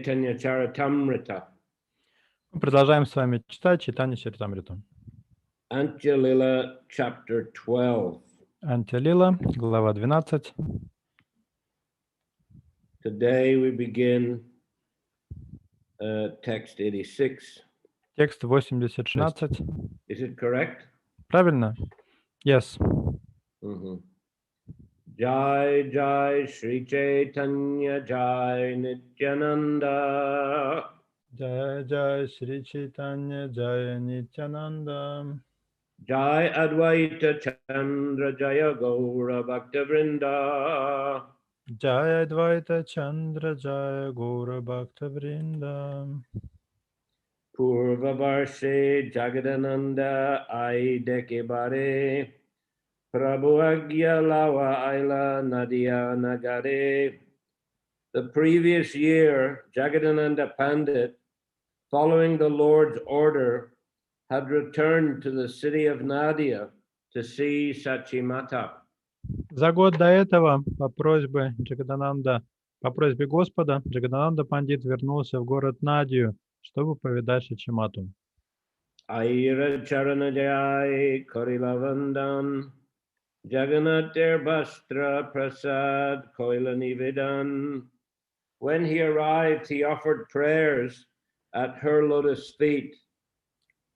Chaitanya Charitamrita. Мы продолжаем с вами читать Чайтанью Чаритамриту. Antya-lila, chapter 12. Антя-лила, глава 12. Today we begin text 86. Текст 86. Is it correct? Правильно? Yes. Jai Jai Shri Chaitanya Jai Nityananda. Jaya Jaya Shri Chaitanya Jaya Nityananda. Jai Advaita Chandra Jaya Gaura Bhakta Vrinda. Jaya Advaita Chandra Jaya Gaura Bhakta Vrinda. Purva Varshe Jagadananda Ai Dekebare. Prabhu Agya Lawa Aila Nadia Nagare. The previous year, Jagadananda Pandit, following the Lord's order, had returned to the city of Nadia to see Sachimata. За год до этого, по просьбе Господа, Джагадананда Пандит вернулся в город Надию, чтобы повидать Шачимату. Aira Charanajai Korilavandan Jagannath Bastra Prasad Koilanividan. When he arrived, he offered prayers at her lotus feet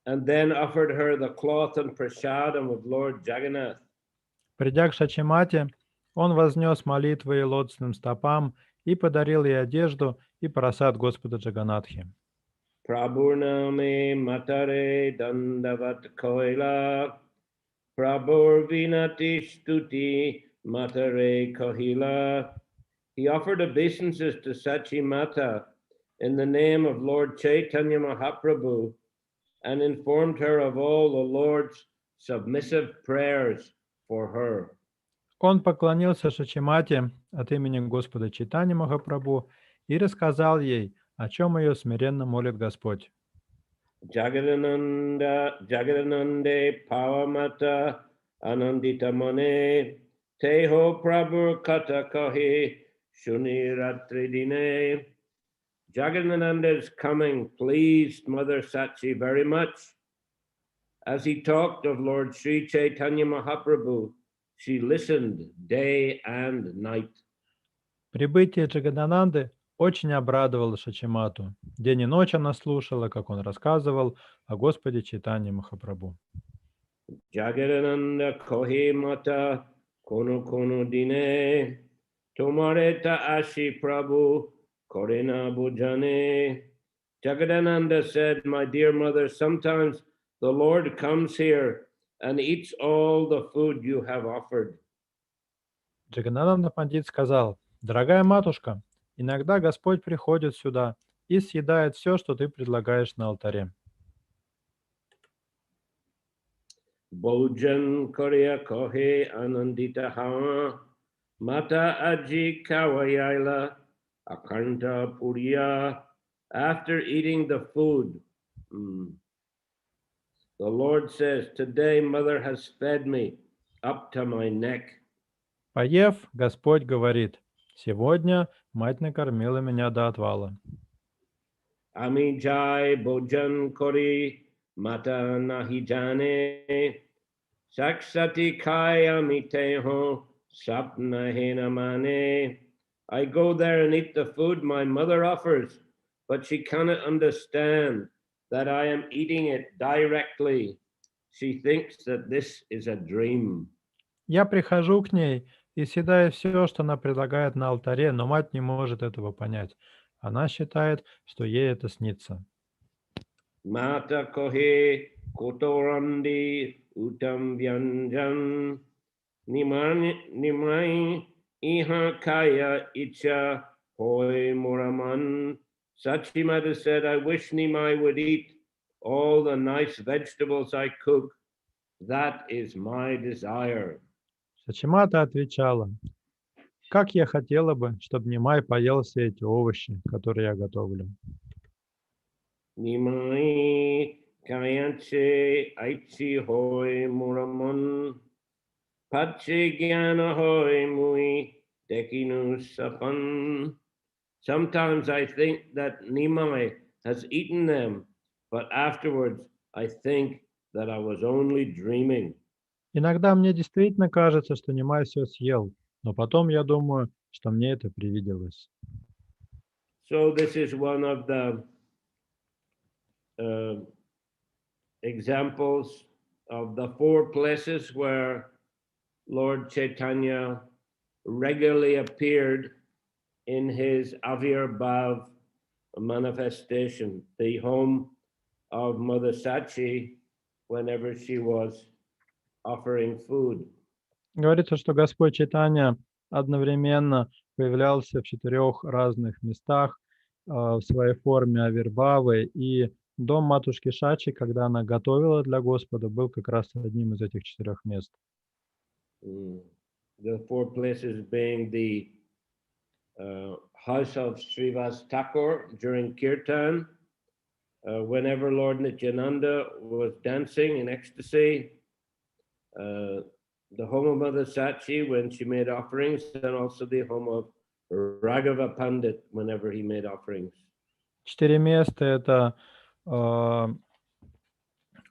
and then offered her the cloth and prasadam of Lord Jagannath. Придя к Шачимате, он вознес молитвы лотосным стопам и подарил ей одежду и просад Господа Джаганатхи. Prabhurname matare dandavat koila Prabhur vinati stuti matare kohila. He offered obeisances to Sachimata in the name of Lord Chaitanya Mahaprabhu and informed her of all the Lord's submissive prayers for her. Он поклонился Шачимате от имени Господа Чайтаньи Махапрабху и рассказал ей, о чем ее смиренно молит Господь. Jagadanande Pavamata Anandita Mane Teho Prabhu Kata Kahi Shuni Ratridine. Jagadananda's coming pleased Mother Sachi very much. As he talked of Lord Sri Chaitanya Mahaprabhu, she listened day and night. Прибытие Джагадананды очень обрадовало Шачимату. День и ночь она слушала, как он рассказывал о Господе Чайтаньи Махапрабху. Jagadananda kohi mata kono kono dine tomareta ashi Prabhu korena bujane. Jagadananda said, my dear mother, sometimes the Lord comes here and eats all the food you have offered. Джаганананда Пандит сказал: «Дорогая матушка, иногда Господь приходит сюда и съедает все, что ты предлагаешь на алтаре». Bojan Korea Kohe Anandita Hawa Mata Aji Kawayaila Akanta Puriya. After eating the food, the Lord says, today mother has fed me up to my neck. Поев, Господь говорит: «Сегодня мать накормила меня до отвала». Ami Jai Bojan Kori Mata Nahijane Saksati Kaya Miteho Sapna Henamane. I go there and eat the food my mother offers, but she cannot understand that I am eating it directly. She thinks that this is a dream. Я прихожу к ней и съедаю все, что она предлагает на алтаре, но мать не может этого понять. Она считает, что ей это снится. Mata kohe kotorandi utam vyanjan nimai iha kaya icha hoi muraman. Sachimata said, I wish Nimai would eat all the nice vegetables I cook. That is my desire. Сачимата отвечала: «Как я хотела бы, чтобы Нимай поел все эти овощи, которые я готовлю». Nimai kayanche aichi hoi muraman pache gyana hoi mui dekinu sapan. Sometimes I think that Nimai has eaten them, but afterwards I think that I was only dreaming. Иногда мне действительно кажется, что Немай все съел, но потом я думаю, что мне это привиделось. So this is one of the uh, examples of the four places where Lord Chaitanya regularly appeared in his Avirbhav manifestation, the home of Mother Sachi whenever she was offering food. Говорится, что Господь Чайтанья одновременно появлялся в 4 разных местах в своей форме Авербавы, и дом матушки Шачи, когда она готовила для Господа, был как раз одним из этих 4 мест. The four places being the house of Srivas Thakur during Kirtan, whenever Lord Nityananda was dancing in ecstasy, the home of Mother Sachi when she made offerings, and also the home of Raghava Pandit whenever he made offerings. 4 места — это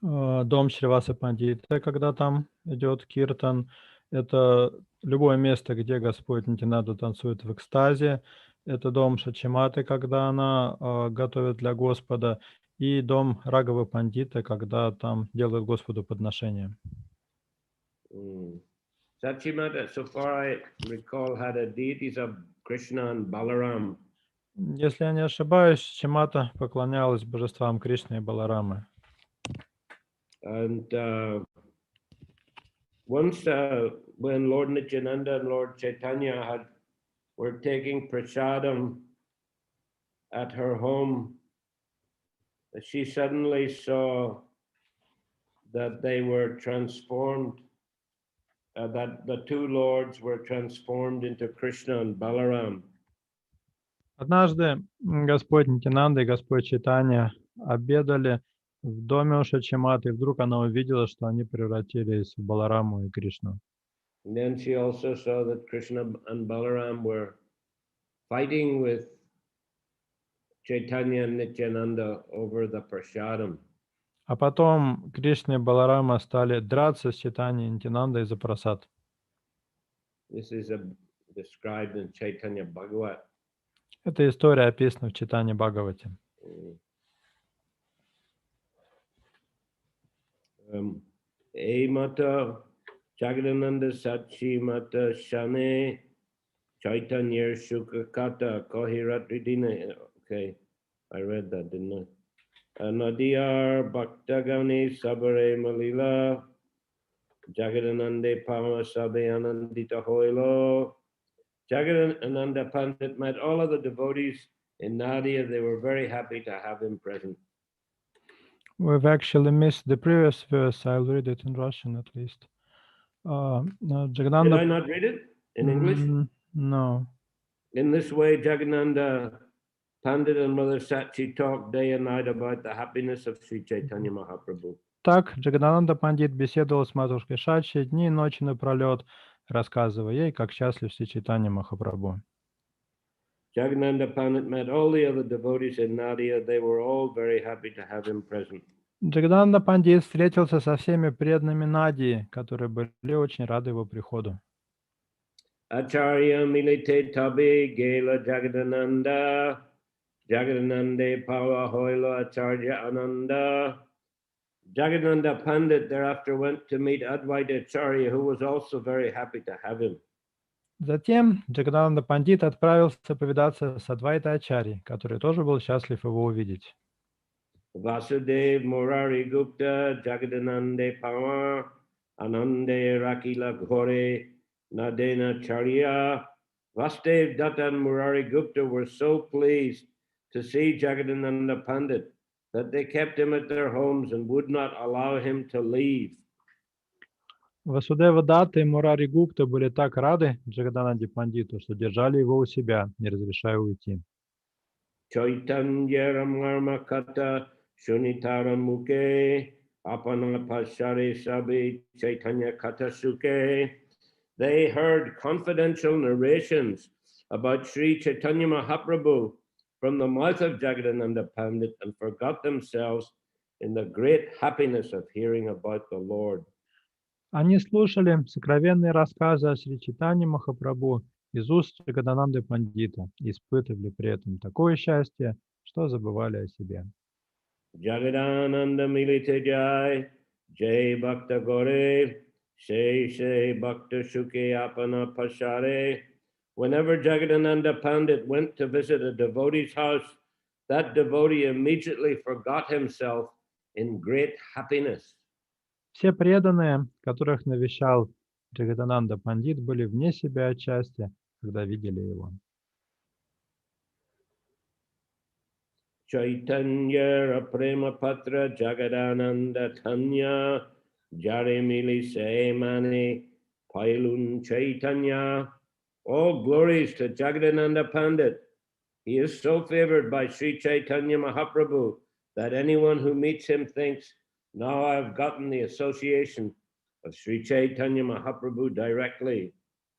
дом Шриваса Пандита, когда там идет киртан. Это любое место, где Господь Нитянанда танцует в экстазе. Это дом Шачиматы, когда она готовит для Господа. И дом Рагавы Пандита, когда там делают Господу подношения. Sachimata, so far I recall, had a deities of Krishna and Balaram. Если я не ошибаюсь, Шачимата поклонялась божествам Кришны и Баларамы. And once when Lord Nityananda and Lord Chaitanya were taking prasadam at her home, she suddenly saw that they were transformed, that the two lords were transformed into Krishna and Balaram. Однажды Господь Нитянанда и Господь Чайтанья обедали в доме у Шачиматы, и вдруг она увидела, что они превратились в Балараму и Кришну. And then she also saw that Krishna and Balaram were fighting with Chaitanya and Nityananda over the prasadam. А потом Кришна и Баларама стали драться с Чайтаньей и Нитянандой за прасад. This is described in Chaitanya Bhagavat. Эта история описана в Чайтанье Бхагавате. Mata Jagadananda Sachi Mata Shane Chaitanya Shukakata Kohiratridina. Okay, I read that, didn't I? Nadiyar Bhaktagani Sabare Malila Jagadanande Pama Sabe Anandita Hoilo. Jagadananda Pandit met all of the devotees in Nadia. They were very happy to have him present. We've actually missed the previous verse. I'll read it in Russian at least. Did I not read it in English? No. In this way, Jagadananda Pandit and Mother Sachi talked day and night about the happiness of Sri Chaitanya Mahaprabhu. Так, Джагадананда Пандит беседовал с матушкой Шачи дни и ночи напролет, рассказывая ей, как счастлив Шри Чайтанья Махапрабху. Jagadananda Pandit met all the other devotees in Nadia. They were all very happy to have him present. Джагадананда Пандит встретился со всеми преданными Надии, которые были очень рады его приходу. Acharya Milite Tabi Gela Jagadananda Jagadanande Pawa Hoila Acharya Ananda. Jagadananda Pandit thereafter went to meet Advaita Acharya, who was also very happy to have him. Затем Джагадананда Пандит отправился повидаться с Адвайта Ачарьей, который тоже был счастлив его увидеть. Vasudev Murari Gupta Jagadanande Pawa Anande Rakila Ghore Nadena Charya. Vasudev Datta and Murari Gupta were so pleased to see Jagadananda Pandit that they kept him at their homes and would not allow him to leave. Васудева Датта и Мурари Гупта были так рады Джагадананде Пандиту, что держали его у себя, не разрешая уйти. Chaitanya Ramarma Kata Shunitara Muke Apana Pashare Sabi Chaitanya Kata Suke. They heard confidential narrations about Sri Chaitanya Mahaprabhu from the mouth of Jagadananda Pandit and forgot themselves in the great happiness of hearing about the Lord. Они слушали сокровенные рассказы о Шри Чайтанье Махапрабху из уст Джагадананды Пандита и испытывали при этом такое счастье, что забывали о себе. Jagadananda Milite Jai, Jai Bhakta Gore, Shai Bhakta Shuke Apana Pashare. Whenever Jagadananda Pandit went to visit a devotee's house, that devotee immediately forgot himself in great happiness. Все преданные, которых навещал Джагадананда Пандит, были вне себя от счастья, когда видели его. Chaitanya Prema Patra Jagadananda Tanya Jare Mili Mani Pailun Chaitanya. All glories to Jagadananda Pandit. He is so favored by Sri Chaitanya Mahaprabhu that anyone who meets him thinks, now I've gotten the association of Sri Chaitanya Mahaprabhu directly.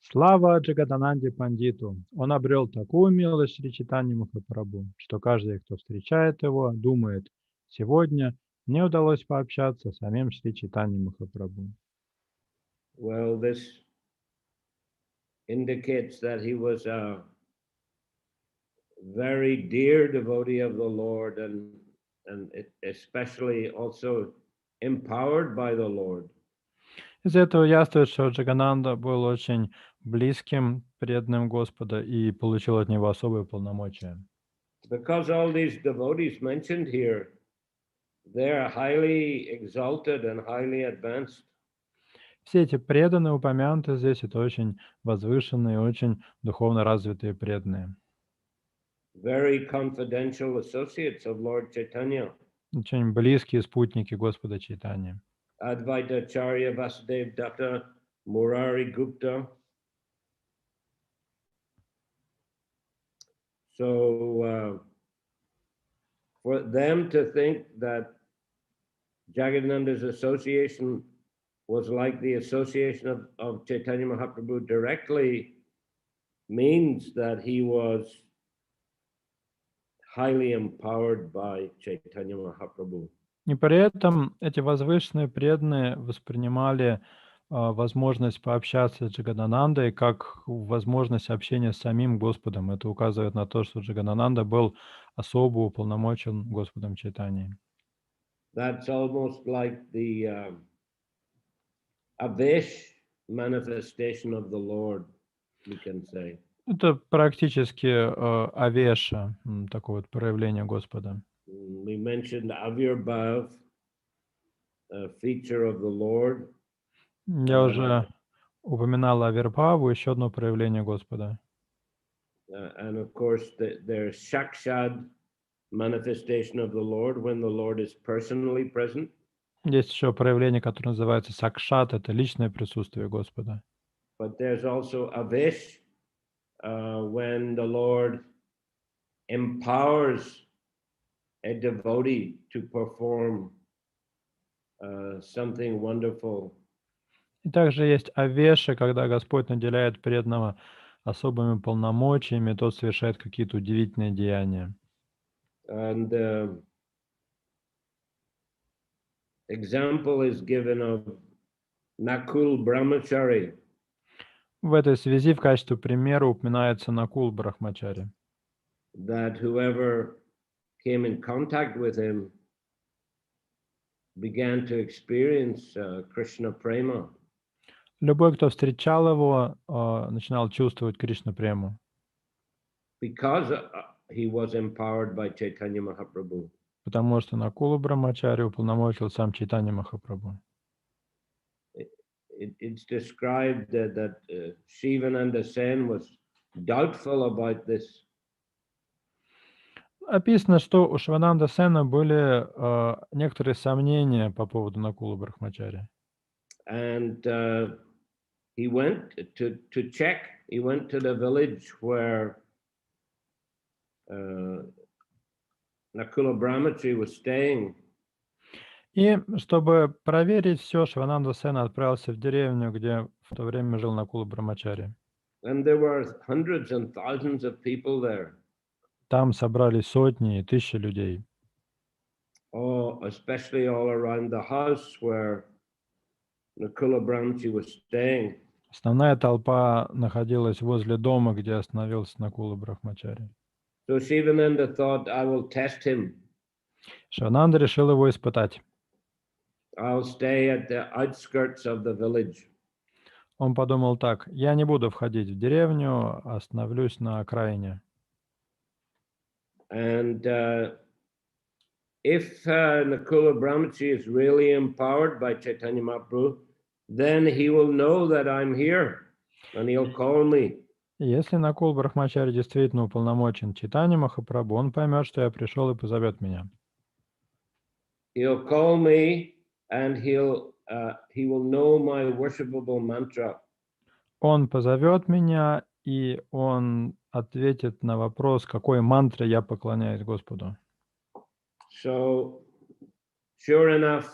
Слава Джагадананде Пандиту! Он обрел такую милость Шри Чайтаньи Махапрабху, что каждый, кто встречает его, думает, сегодня мне удалось пообщаться с самим Шри Чайтаньей Махапрабху. Well, this indicates that he was a very dear devotee of the Lord and especially also empowered by the Lord. Из этого яствует, что Джагананда был очень близким, преданным Господа и получил от него особые полномочия. Because all these devotees mentioned here, they are highly exalted and highly advanced. Все эти преданные, упомянутые здесь, это очень возвышенные, очень духовно развитые преданные. Very confidential associates of Lord Chaitanya. Очень близкие спутники Господа Чайтаньи. Advaita Acharya Vasudev Datta, Murari Gupta. So for them to think that Jagadananda's association was like the association of Chaitanya Mahaprabhu directly means that he was highly empowered by Chaitanya Mahaprabhu. И при этом эти возвышенные преданные воспринимали возможность пообщаться с Джагаданандой как возможность общения с самим Господом. Это указывает на то, что Джагадананда был особо уполномочен Господом Чайтаньей. That's almost like the Avesh manifestation of the Lord, we can say. Это практически авеша, такое вот проявление Господа. We mentioned Avirbhav, a feature of the Lord. Я уже упоминал Авирбхаву, еще одно проявление Господа. And of course, there's Shakshad manifestation of the Lord when the Lord is personally present. Есть еще проявление, которое называется сакшат, это личное присутствие Господа. But there's also Avesh, when the Lord empowers a devotee to perform something wonderful. И также есть авеша, когда Господь наделяет преданного особыми полномочиями, тот совершает какие-то удивительные деяния. And example is given of Nakul Brahmachari. В этой связи в качестве примера упоминается Накул Брахмачари. That whoever came in contact with him began to experience Krishna prema. Любой, кто встречал его, начинал чувствовать Кришна прему. Because he was empowered by Chaitanya Mahaprabhu. Потому что Накулу Брахмачари уполномочил сам Чайтанья Махапрабху. It's described that Shivananda Sen was doubtful about this. Описано, что у Шивананда Сена были некоторые сомнения по поводу Накулы Брахмачари. And he went to check. He went to the village where Nakula Brahmachari was staying. И чтобы проверить все, Шивананда Сена отправился в деревню, где в то время жил Накула Брахмачари. And there were hundreds and thousands of people there. Там собрались сотни и тысячи людей. Oh, especially all around the house where Nakula Brahmji was staying. Основная толпа находилась возле дома, где остановился Накула Брахмачари. So Shivananda thought, I will test him. Шивананда решил его испытать. I'll stay at the outskirts of the village. Он подумал так: я не буду входить в деревню, остановлюсь на окраине. And if Nakula Brahmji is really empowered by Chaitanya Mahaprabhu, then he will know that I'm here and he'll call me. Если Накул Брахмачари действительно уполномочен Чайтаньей Махапрабху, он поймет, что я пришел и позовет меня. He'll call me and he will know my worshipable mantra. Он позовет меня, и он ответит на вопрос, какой мантре я поклоняюсь Господу. So, sure enough,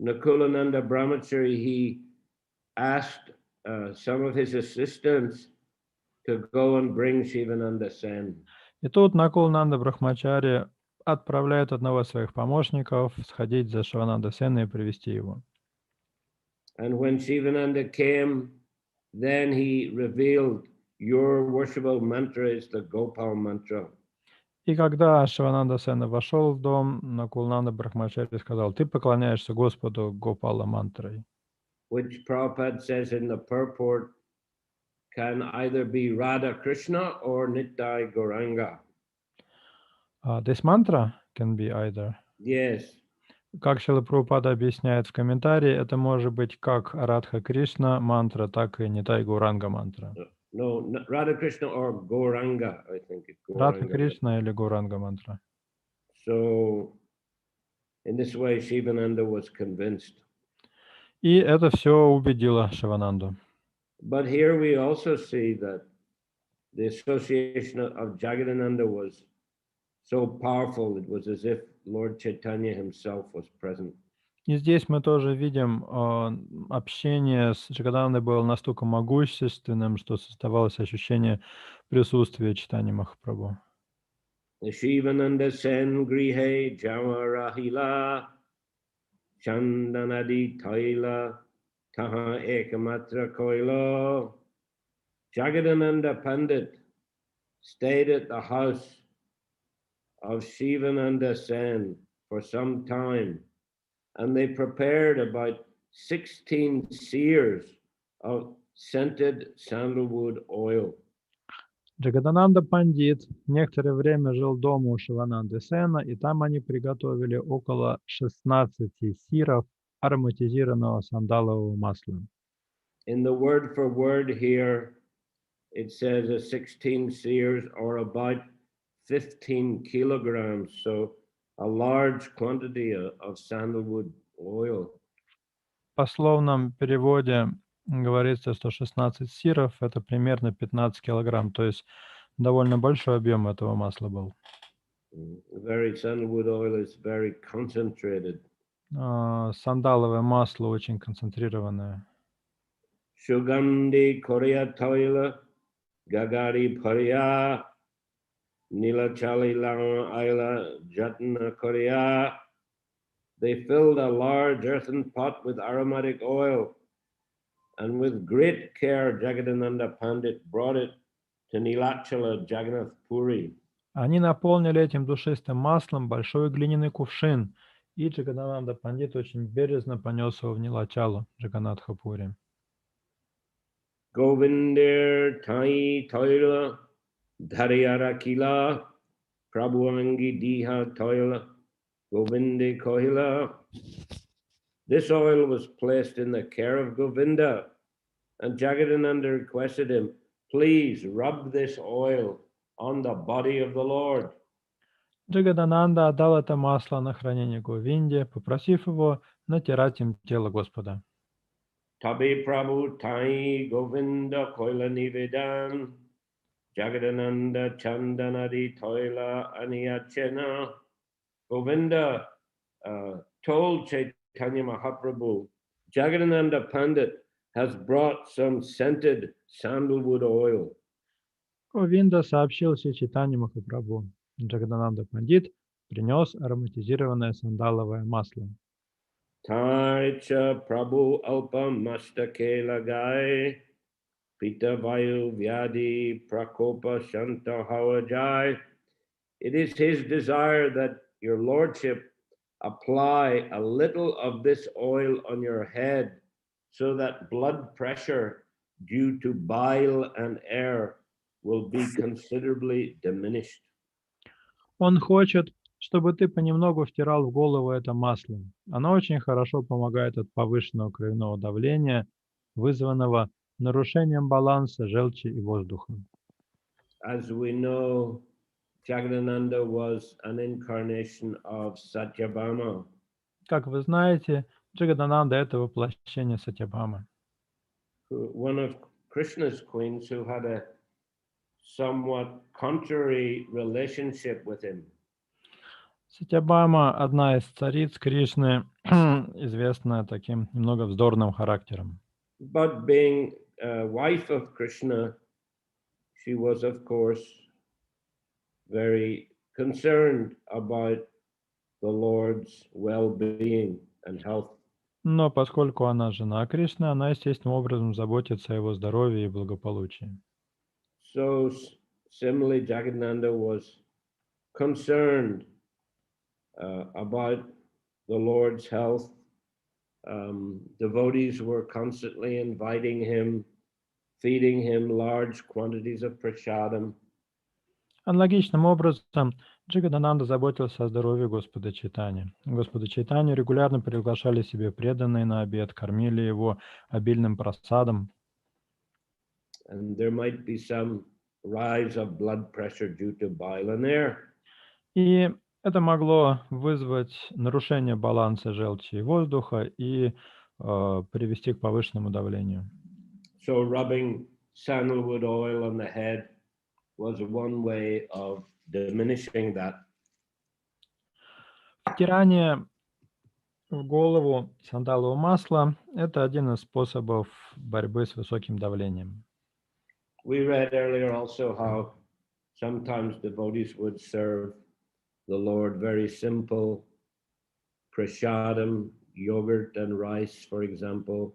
Nakulananda Brahmachari, he asked some of his assistants to go and bring Shivananda Sen. И тут Накулананда Брахмачари отправляет одного из своих помощников сходить за Шивананда Сеной и привести его. And when Shivananda came, then he revealed, your worshipable mantra is the Gopal mantra. И когда Шивананда Сена вошел в дом, Накулананда Брахмачари сказал: ты поклоняешься Господу Гопала мантрой. Which Prabhupada says in the purport can either be Radha Krishna or Nittai Gauranga. This mantra can be either. Yes. Как Шрила Прабхупада объясняет в комментарии, это может быть как Радха Кришна мантра, так и Нитай Гауранга мантра. No, Radha Krishna or Gauranga, I think it's Gauranga. Радха Кришна или Гауранга мантра. So, in this way, Shivananda was convinced. И это все убедило Шивананду. But here we also see that the association of Jagadananda was so powerful, it was as if Lord Chaitanya himself was present. И здесь мы тоже видим, общение с Джагаданандой было настолько могущественным, что создавалось ощущение присутствия Чайтаньи Махапрабху. Shivananda sen grihe jamarahila chandanadi taila taha ekamatra koilo. Jagadananda Pandit stayed at the house of Shivananda Sen for some time, and they prepared about 16 seers of scented sandalwood oil. Джагадананда Пандит некоторое время жил дома у Шивананды Сена, и там они приготовили около 16 сиров ароматизированного сандалового масла. In the word for word here, it says 16 seers or about 15 kilograms, so a large quantity of sandalwood oil. В пословном переводе говорится, что 16 сиров – это примерно 15 килограмм, то есть довольно большой объем этого масла был. Sandalwood oil is very concentrated. Сандаловое масло очень концентрированное. Sugandhi Korea Toila Gagari Pariya Nila Chali Lang Aila Jatna Korea. They filled a large earthen pot with aromatic oil, and with great care Jagadananda Pandit brought it to Nilachala Jagannath Puri. Они наполнили этим душистым маслом большой глиняный кувшин, и Джагадананда Пандит очень бережно понес его в Нилачалу, Джаганнатха-Пури. Govindir Thai Toila Dhariyara Kila Prabhuangi Diha Toila Govindi Kohila. This oil was placed in the care of Govinda, and Jagadananda requested him, please rub this oil on the body of the Lord. Джагадананда отдал это масло на хранение Говинде, попросив его натирать им тело Господа. Tabi Prabhu Tai Govinda Koila Nivedan Jagadananda Chandanadi Toila Aniyachena. Govinda told Chaitanya Mahaprabhu, Jagadananda Pandit has brought some scented sandalwood oil. Говинда сообщил Шри Чайтанье Махапрабху. Джагадананда Пандит принес ароматизированное сандаловое масло. Taicha Prabhu Alpa Mastake Lagai Pita Vayu Vyadi Prakopa Shanta Hawajai. It is his desire that your lordship apply a little of this oil on your head so that blood pressure due to bile and air will be considerably diminished. Он хочет, чтобы ты понемногу втирал в голову это масло. Оно очень хорошо помогает от повышенного кровяного давления, вызванного нарушением баланса желчи и воздуха. As we know, Jagadananda was an incarnation of Satyabhama. Как вы знаете, Джагадананда – это воплощение Сатьябхамы. One of Krishna's queens who had a somewhat contrary relationship with him. Сатьябхама – одна из цариц Кришны, известная таким немного вздорным характером. But being a wife of Krishna, she was, of course, very concerned about the Lord's well-being and health. Но поскольку она жена Кришны, она естественным образом заботится о его здоровье и благополучии. So similarly, Jagadananda was concerned about the Lord's health. Devotees were constantly inviting him, feeding him large quantities of prasadam. Аналогичным образом Джагадананда заботился о здоровье Господа Чайтаньи. Господа Чайтанью регулярно приглашали себе преданные на обед, кормили его обильным прасадом. And there might be some rise of blood pressure due to bile and air. И это могло вызвать нарушение баланса желчи и воздуха и привести к повышенному давлению. So rubbing sandalwood oil on the head was one way of diminishing that. Втирание в голову сандалового масла – это один из способов борьбы с высоким давлением. We read earlier also how sometimes devotees would serve the Lord very simple prasadam, yogurt and rice, for example,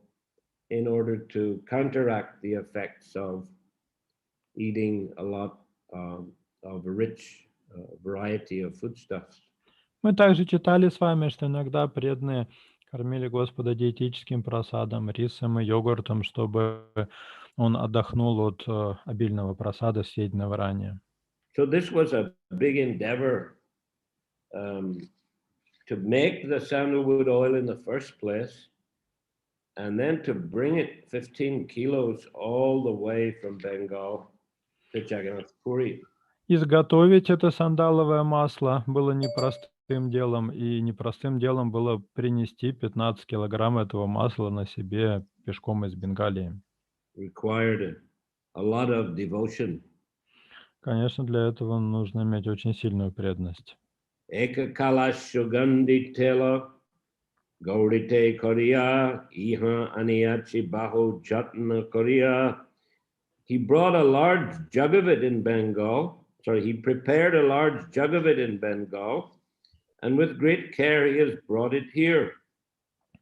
in order to counteract the effects of eating a lot of rich variety of foodstuffs. Мы также читали с вами, что иногда преданные кормили Господа диетическим просадом, рисом и йогуртом, чтобы он отдохнул от обильного просада, съеденного ранее. So this was a big endeavor to make the sandalwood oil in the first place, and then to bring it 15 kilos all the way from Bengal to Jagannath Puri. Изготовить это сандаловое масло было непростым делом, и непростым делом было принести 15 килограмм этого масла на себе пешком из Бенгалии. Required a lot of devotion. Конечно, для этого нужно иметь очень сильную преданность. Eka kalash sugandhi tela gaurite koriya iha aniyachi baho jatna koriya. He brought a large jug of it in Bengal. He prepared a large jug of it in Bengal, and with great care he has brought it here.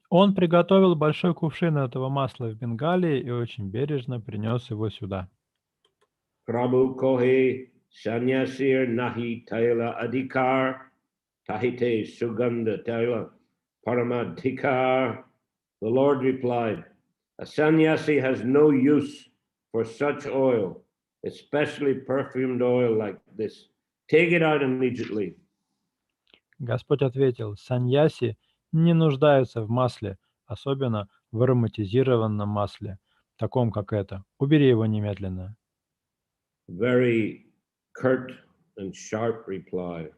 Он приготовил большой кувшин этого масла в Бенгалии и очень бережно принес его сюда. Prabhu kohe sanyasir nahi taila adhikar tahite sugandha taila paramadhikar. The Lord replied, a sannyasi has no use for such oil, especially perfumed oil like this. Take it out immediately. Господь ответил, саньяси не нуждаются в масле, особенно в ароматизированном масле, таком как это. Убери его немедленно. Very curt and sharp reply.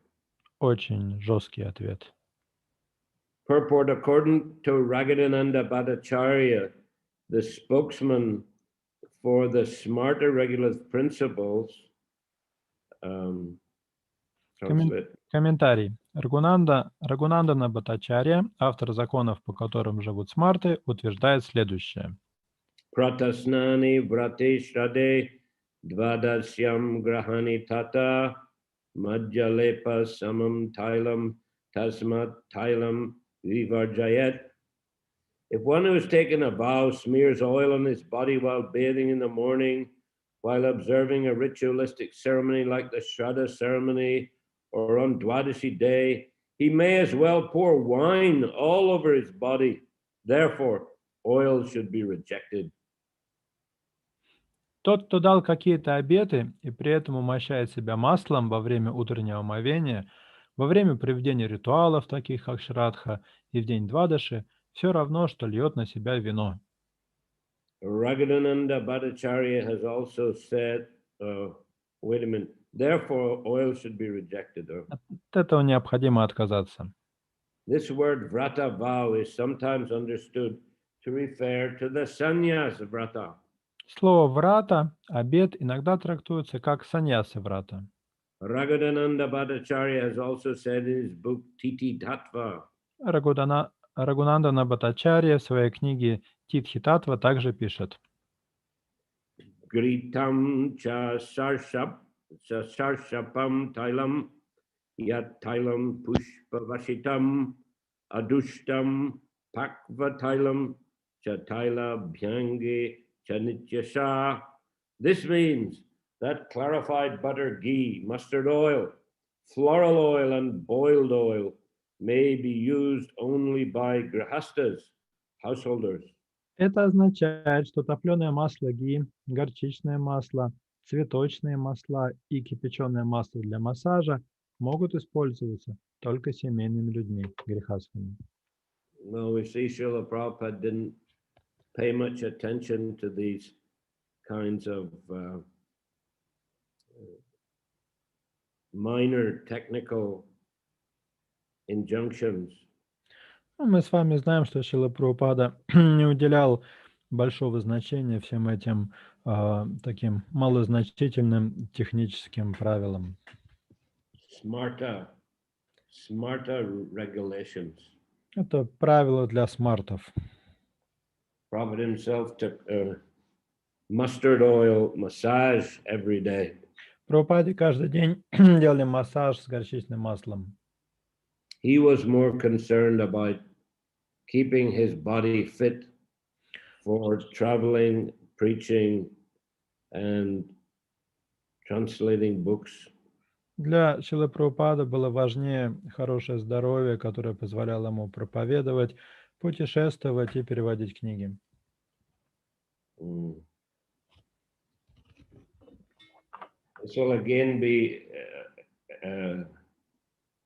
Очень жесткий ответ. Purport: according to Ragadananda Bhattacharya, the spokesman for the smarter regulative principles, Комментарий. Рагунандана Бхаттачарья, автор законов, по которым живут смарты, утверждает следующее. Pratasnani vrate shrade dvadasyam grahani tata madhyalepa samam tailam tasmat tailam vivarjayat. If one who has taken a vow smears oil on his body while bathing in the morning, while observing a ritualistic ceremony like the Shraddha ceremony, or on Dwadashi day, he may as well pour wine all over his body. Therefore, oil should be rejected. Тот, кто дал какие-то обеты и при этом умощает себя маслом во время утреннего омовения, во время проведения ритуалов, таких как Шрадха, и в день Двадаши, все равно, что льет на себя вино. Raghudananda Bhattacharya has also said, wait a minute, therefore oil should be rejected. От этого необходимо отказаться. This word vrata vow is sometimes understood to refer to the sannyas vrata. Слово «врата», обет, иногда трактуется как саньяса врата. Raghudananda Bhattacharya has also said in his book Titi Tattva, Рагунандана Бхаттачарья в своей книге «Титхи Татва» также пишет: Gritam cha sarshapam tailam yat tailam pushpavashitam adushtam pakva tailam cha taila bhyange cha nityasha. This means that clarified butter, ghee, mustard oil, floral oil, and boiled oil may be used only by grihastas, householders. Это означает, что топленое масло ги, горчичное масло, цветочные масла и кипяченое масло для массажа могут использоваться только семейными людьми, грехастными. Well, we see Srila Prabhupada didn't pay much attention to these kinds of minor technical injunctions. Мы с вами знаем, что Шрила Прабхупада не уделял большого значения всем этим таким малозначительным техническим правилам. Smarta regulations. Это правило для смартов. Prabhupada himself took mustard oil massage every day. Прабхупаде каждый день делали массаж с горчичным маслом. He was more concerned about keeping his body fit for traveling, preaching, and translating books. Для Шрилы Прабхупады было важнее хорошее здоровье, которое позволяло ему проповедовать, путешествовать и переводить книги. This will again be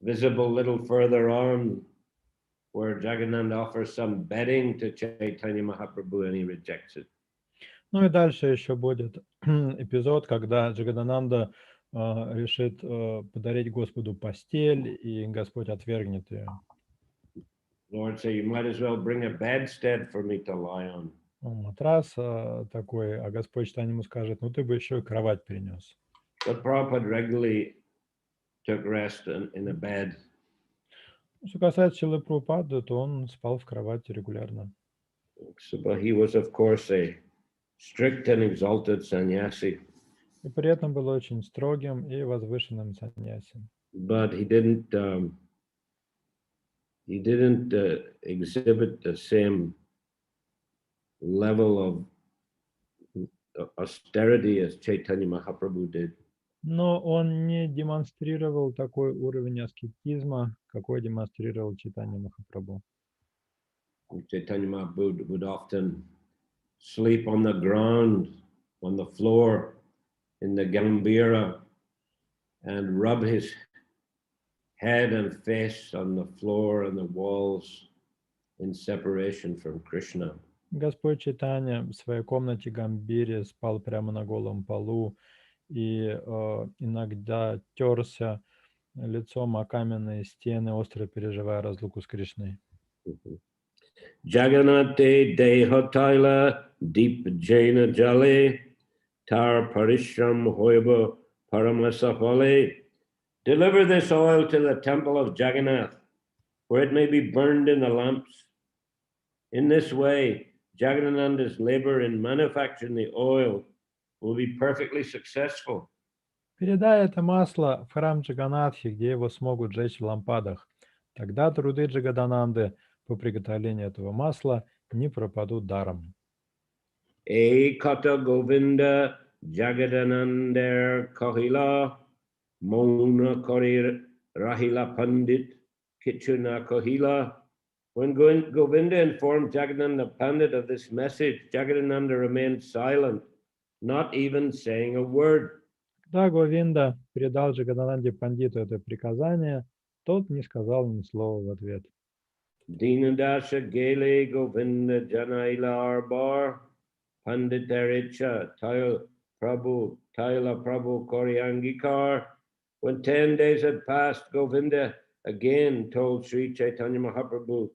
visible a little further on, where Jagannatha offers some bedding to Chaitanya Mahaprabhu and he rejects it. Ну и дальше еще будет эпизод, когда Джагадананда решит подарить Господу постель, и Господь отвергнет ее. Lord say, you might as well bring a bedstead for me to lie on. Матрас такой, а Господь Чайтанья ему скажет: ну ты бы еще и кровать перенес. But Prabhupada regularly took rest in a bed. Что касается Шрилы Прабхупады, то он спал в кровати регулярно. So, but he was, of course, a strict and exalted sannyasi. И при этом был очень строгим и возвышенным саньяси. But he didn't exhibit the same level of austerity as Chaitanya Mahaprabhu did. Но он не демонстрировал такой уровень аскетизма, какой демонстрировал Чайтанья Махапрабху. Chaitanya Mahaprabhu would often sleep on the ground, on the floor, in the Gambhira, and rub his head and face on the floor and the walls in separation from Krishna. Господь Чайтанья в своей комнате Гамбире спал прямо на голом полу и иногда терся лицом о каменные стены, остро переживая разлуку с Кришной. Jagannate dehotaila deep jaina jale tar parishram hoyaba paramasafale. Deliver this oil to the temple of Jagannath, where it may be burned in the lamps. In this way, Jagadananda's labor in manufacturing the oil will be perfectly successful. Передай это масло в храм Джаганатхи, где его смогут жечь в лампадах. Тогда труды Джагадананды по приготовлению этого масла не пропадут даром. Kata Govinda Jagadanandar Kahila Mona Kori Rahila Pandit Kichuna Kahila. When Govinda informed Jagadananda Pandit of this message, Jagadananda remained silent, not even saying a word. Когда Говинда передал Джагадананде Пандиту это приказание, тот не сказал ни слова в ответ. Dinadasha Gele Govinda Janailar Bar Panditaricha Taila Prabhu Koryangikar. When 10 days had passed, Govinda again told Sri Chaitanya Mahaprabhu,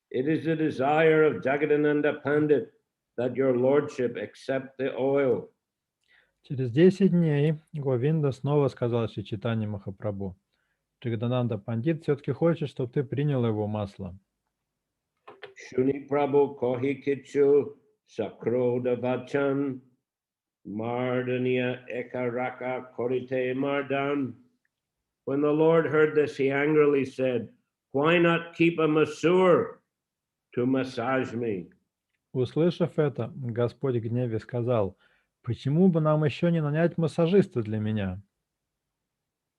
"It is the desire of Jagadananda Pandit that your lordship accept the oil." Через 10 дней Говинда снова сказал Шри Чайтанье Махапрабху: Джагадананда Пандит все-таки хочет, чтобы ты принял его масло. Shuni Prabhu Kohi Kichu Sakroda Vachan Mardaniya Ekaraka Korite Mardan. When the Lord heard this, he angrily said, "Why not keep a masseur to massage me?" Услышав это, Господь в гневе сказал: почему бы нам еще не нанять массажиста для меня?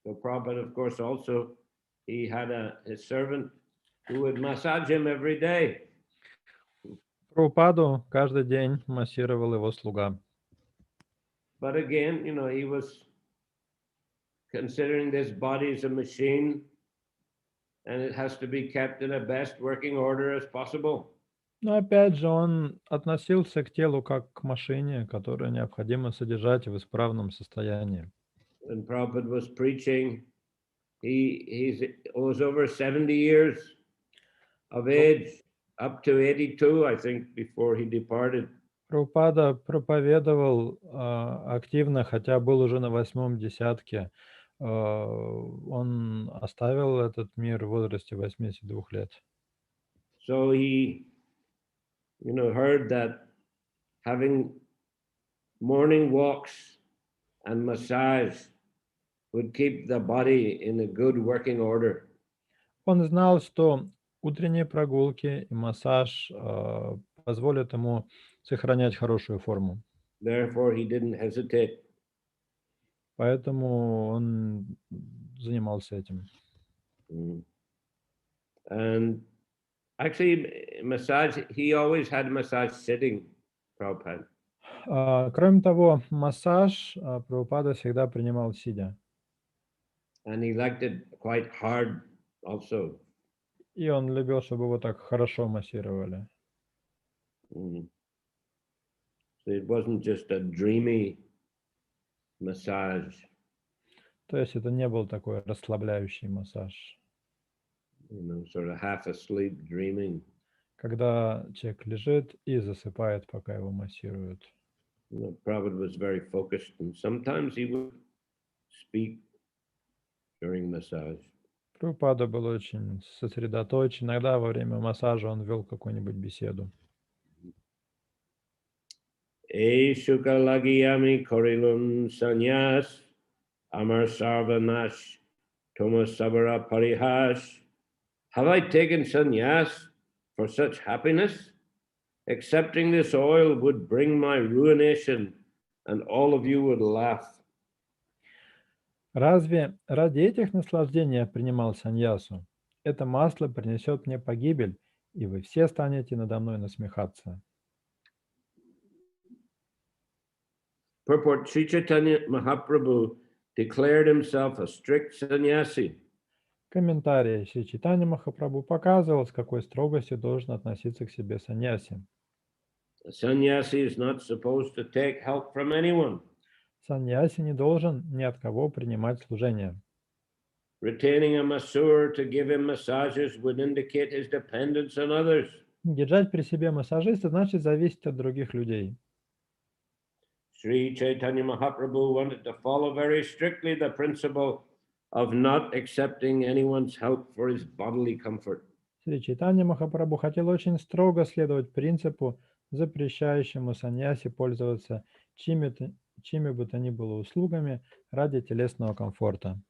So Prabhupada, of course, also, he had his servant who would massage him every day. Прабхупаду каждый день массировал его слуга. But again, he was considering this body as a machine, and it has to be kept in the best working order as possible. Но опять же, он относился к телу как к машине, которую необходимо содержать в исправном состоянии. When Prabhupada was preaching, he was over 70 years of age, up to 82, I think, before he departed. Прабхупада проповедовал активно, хотя был уже на 8-м десятке. Он оставил этот мир в возрасте 82 лет. So he, heard that having morning walks and massage would keep the body in a good working order. Он знал, что утренние прогулки и массаж позволят ему сохранять хорошую форму. Therefore, he didn't hesitate. Поэтому он занимался этим. And actually, massage, he always had massage sitting, Prabhupada. Кроме того, массаж Прабхупада всегда принимал сидя. And he liked it quite hard also. И он любил, чтобы его так хорошо массировали. So it wasn't just a dreamy massage. То есть это не был такой расслабляющий массаж. Sort of half asleep, dreaming. Когда человек лежит и засыпает, пока его массируют. Prabhupada was very focused, and sometimes he would speak during massage. Прабхупада был очень сосредоточен. Иногда во время массажа он вел какую-нибудь беседу. E Shukalagiyami Korilun Sanyas Amar Sarvanash Thomas Sabara Parihash. Have I taken sannyas for such happiness? Accepting this oil would bring my ruination, and all of you would laugh. Разве ради этих наслаждений я принимал саньясу? Это масло принесет мне погибель, и вы все станете надо мной насмехаться. Purport: Sri Chaitanya Mahaprabhu declared himself a strict sannyasi. Комментарий. Шри Чайтанья Махапрабху показывал, с какой строгостью должен относиться к себе саньяси. A sannyasi is not supposed to take help from anyone. Саньяси не должен ни от кого принимать служение. Retaining a masseur to give him massages would indicate his dependence on others. Держать при себе массажиста значит зависеть от других людей. Sri Chaitanya Mahaprabhu wanted to follow very strictly the principle of not accepting anyone's help for his bodily comfort. Шри Чайтанья Махапрабху хотел очень строго следовать принципу запрещающему саньяси пользоваться чьими бы то ни было услугами ради телесного комфорта.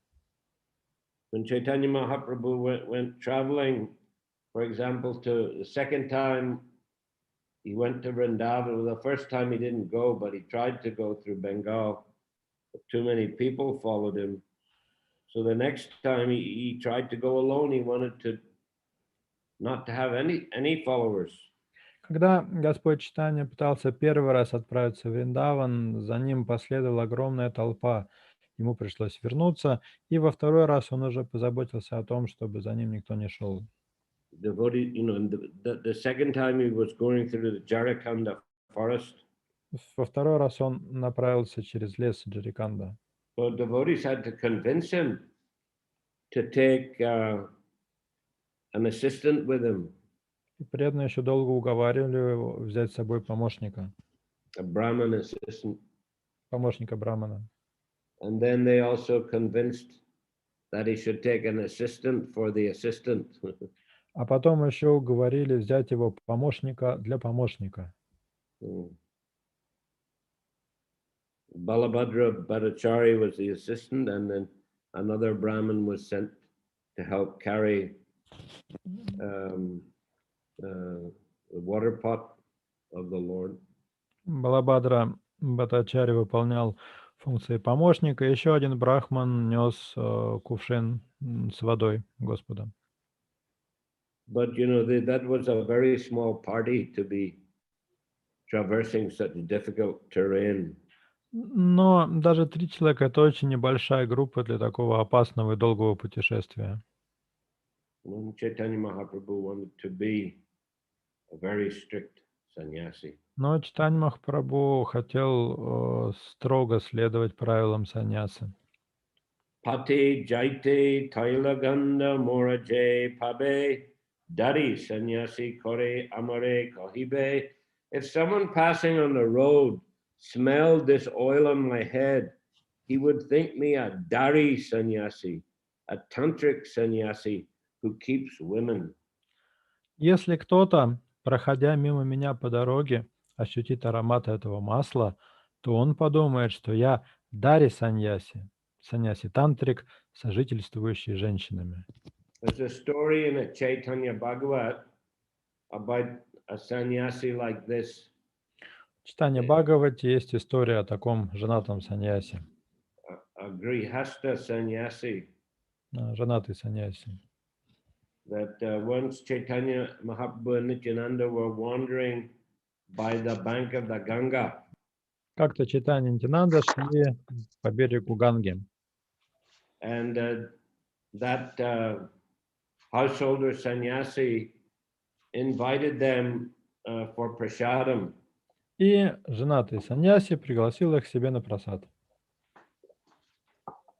When Chaitanya Mahaprabhu went traveling, for example, the second time he went to Vrindavan. The first time he didn't go, but he tried to go through Bengal. But too many people followed him. So the next time he tried to go alone. He wanted to not to have any followers. Когда Господь Чайтанья пытался первый раз отправиться в Вриндаван, за ним последовала огромная толпа. Ему пришлось вернуться, и во второй раз он уже позаботился о том, чтобы за ним никто не шел. Devotee, the second time he was going through the Jharkhand forest. Во второй раз он направился через лес Джариканда. So devotees had to convince him to take an assistant with him. И преданные еще долго уговаривали его взять с собой помощника. A Brahmin assistant. Помощника Брахмана. And then they also convinced that he should take an assistant for the assistant. А потом еще уговорили взять его помощника для помощника. Balabhadra Bhattacharya was the assistant, and then another Brahmin was sent to help carry the water pot of the Lord. Балабхадра Бхаттачарья выполнял функции помощника, еще один брахман нес кувшин с водой Господа. But that was a very small party to be traversing such difficult terrain. Но даже 3 человека — это очень небольшая группа для такого опасного и долгого путешествия. Chaitanya Mahaprabhu wanted to be a very strict sannyasi. Но Чайтанья Махапрабху хотел строго следовать правилам саньясы. Pate jaite tailaganda moraje pabe dari sannyasi kore amare kahibe. If someone passing on the road smelled this oil on my head, he would think me a dari sannyasi, a tantric sannyasi who keeps women. Если кто-то, проходя мимо меня по дороге, ощутит аромат этого масла, то он подумает, что я дари саньяси, саньяси-тантрик, сожительствующий с женщинами. There's a story in a Chaitanya Bhagavat about a sannyasi like this. В Чайтанья Бхагавате есть история о таком женатом саньяси, A grihasta sannyasi. Женатый саньяси. That once Chaitanya Mahaprabhu and Nityananda were wandering by the bank of the Ganga. Как-то Чайтанья и Нитянанда шли по берегу Ганги. And that householder sannyasi invited them for prasadam. И женатый саньяси пригласил их к себе на прасад.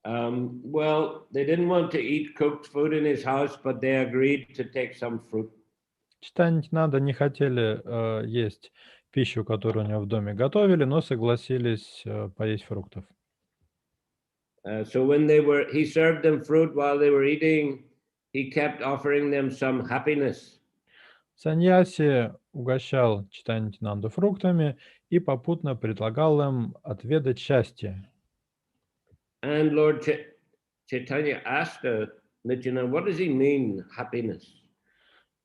Well, they didn't want to eat cooked food in his house, but they agreed to take some fruit. Чайтанья и Нитянанда не хотели есть пищу, которую у него в доме готовили, но согласились поесть фруктов. So when he served them fruit while they were eating, he kept offering them some happiness. Саньяси угощал Чайтанью и Нитянанду фруктами и попутно предлагал им отведать счастье. And Lord Chaitanya asked Nityananda, what does he mean, happiness?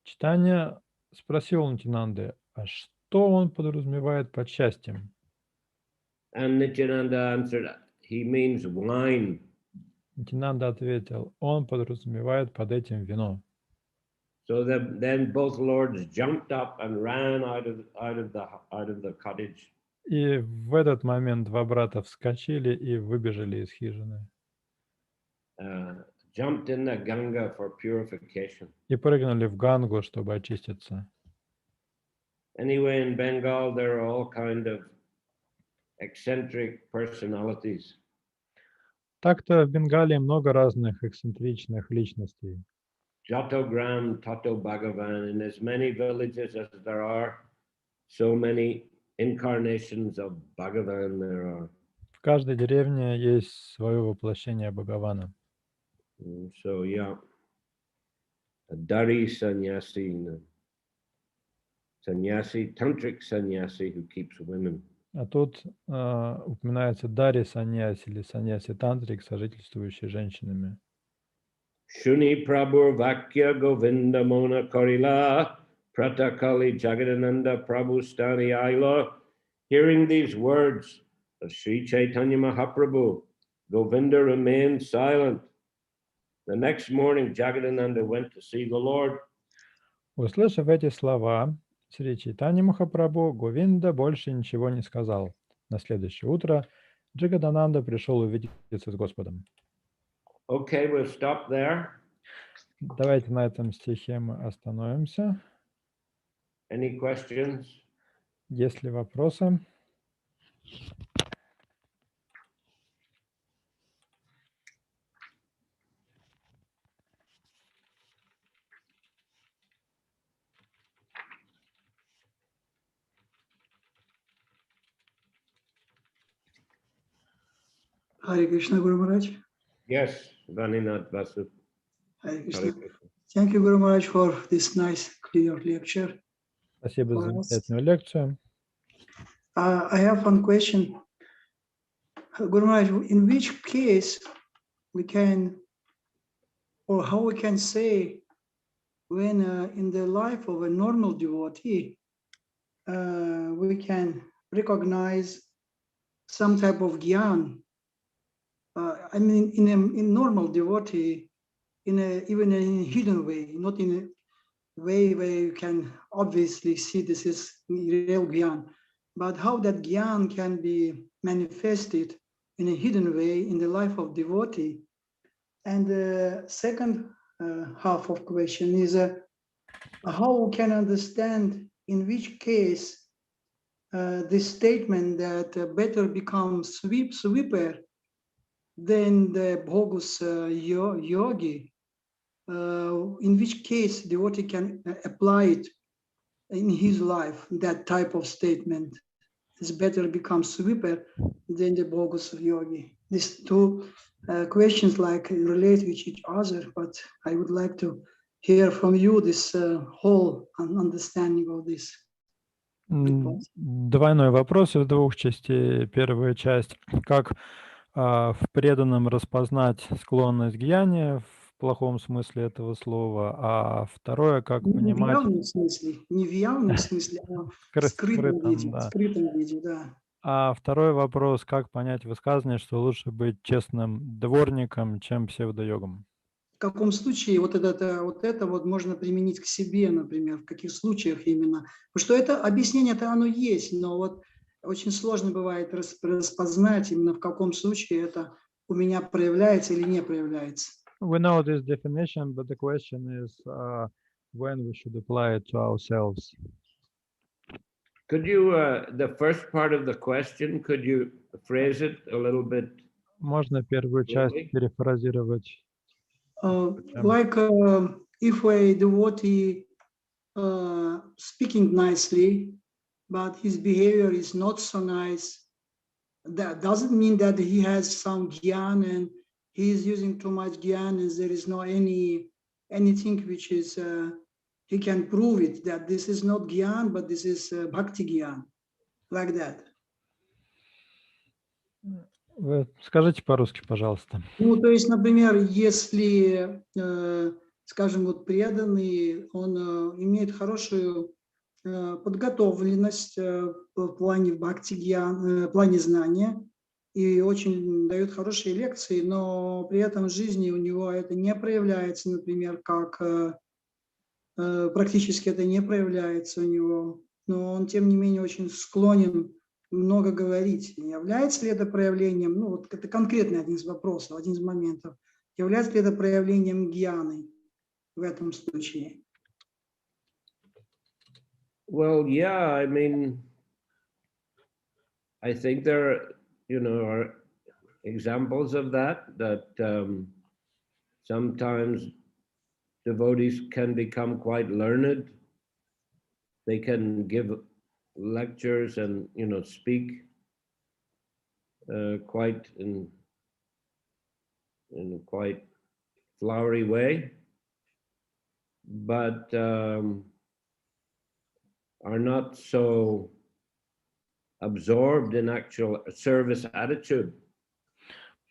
Чайтанья спросил у Нитянанды, а что он подразумевает под счастьем? And Nityananda answered, he means wine. Нитянанда ответил, он подразумевает под этим вино. So then both lords jumped up and ran out of the cottage. И в этот момент два брата вскочили и выбежали из хижины. Jumped in the Ganga for purification. И прыгнули в Гангу, чтобы очиститься. Anyway, in Bengal, there are all kind of eccentric personalities. Так-то в Бенгалии много разных эксцентричных личностей. Jatogram, Tato Bhagavan, in as many villages as there are, so many incarnations of Bhagavan there are. В каждой деревне есть свое воплощение Бхагавана. So yeah, a Dari sannyasi. sannyasi, tantric sannyasi who keeps women. А тут упоминается Дари саньяси или саньяси тантрик, сожительствующий с женщинами. Shuni Prabhur Vakya Govinda Mona Korila Pratakali Jagadananda Prabhu Stani Aila. Hearing these words of Sri Chaitanya Mahaprabhu, Govinda remained silent. The next morning, Jagadananda went to see the Lord. Услышав эти слова, Сри Чайтанья Махапрабху, Говинда больше ничего не сказал. На следующее утро Джагадананда пришел увидеться с Господом. Okay, we'll stop there. Давайте на этом стихе мы остановимся. Any questions? Есть ли вопросы? Hare Krishna, Guru Maharaj. Yes, Vaninath Vasu. Hare Hare Krishna. Krishna. Thank you, Guru Maharaj, for this nice, clear lecture. Спасибо за for us. замечательную лекцию. I have one question. Guru Maharaj, in which case we can, or how we can say, when in the life of a normal devotee, we can recognize some type of gyan. I mean, in normal devotee, even in a hidden way, not in a way where you can obviously see this is real gyan, but how that gyan can be manifested in a hidden way in the life of devotee. And the second half of question is how we can understand in which case this statement that better become sweeper than the bogus yogi, in which case devotee can apply it in his life, that type of statement is better become sweeper than the bogus yogi. These two questions like relate with each other, but I would like to hear from you this whole understanding of this. Двойной вопрос из двух частей. Первая часть, как в преданном распознать склонность к гьяне в плохом смысле этого слова, а второе, как Не понимать... в явном смысле, не в явном смысле, а в скрытом виде, да. в скрытом виде, да. А второй вопрос, как понять высказывание, что лучше быть честным дворником, чем псевдойогом? В каком случае вот это можно применить к себе, например, в каких случаях именно? Потому что это объяснение-то оно есть, но вот очень сложно бывает распознать именно в каком случае это у меня проявляется или не проявляется. We know this definition, but the question is when we should apply it to ourselves. Could you, the first part of the question, could you phrase it a little bit? Можно первую часть перефразировать? Like if a devotee speaking nicely, but his behavior is not so nice, that doesn't mean that he has some gyan and he is using too much gyan and there is no anything which is he can prove it that this is not gyan but this is bhakti gyan, like that. Вы скажите по-русски, пожалуйста. Ну, то есть, например, если, скажем, вот преданный, он имеет хорошую подготовленность в плане бхакти-гьян, в плане знания и очень дает хорошие лекции, но при этом в жизни у него это не проявляется, например, как практически это не проявляется у него, но он, тем не менее, очень склонен много говорить. Является ли это проявлением, ну вот это конкретный один из вопросов, один из моментов, является ли это проявлением гьяны в этом случае? Well, yeah, I mean, I think there, are examples of that sometimes devotees can become quite learned. They can give lectures and, speak quite in a quite flowery way. But are not so absorbed in actual service attitude.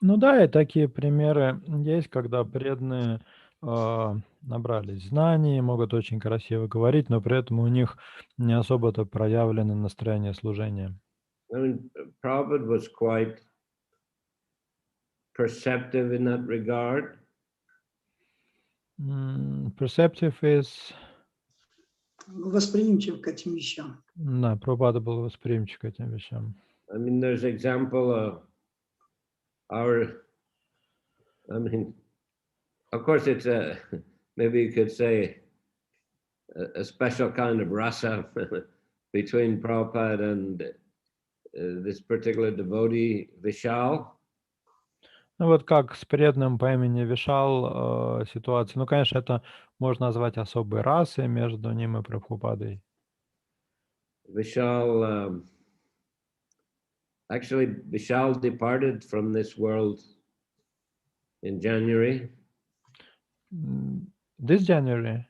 Ну да, и такие примеры есть, когда преданные набрались знаний, могут очень красиво говорить, но при этом у них не особо-то проявлено настроение служения. I mean, Prabhupada was quite perceptive in that regard. Perceptive is... Восприимчив к этим вещам. Да, Прабхупада был восприимчив к этим вещам. I mean, there's example of of course, it's maybe you could say a special kind of rasa between Prabhupada and this particular devotee, Vishal. Ну вот как с преданным по имени Вишал ситуация. Ну, конечно, это можно назвать особой расой между ним и Прабхупадой. Vishal, actually, Vishal departed from this world in January. This January?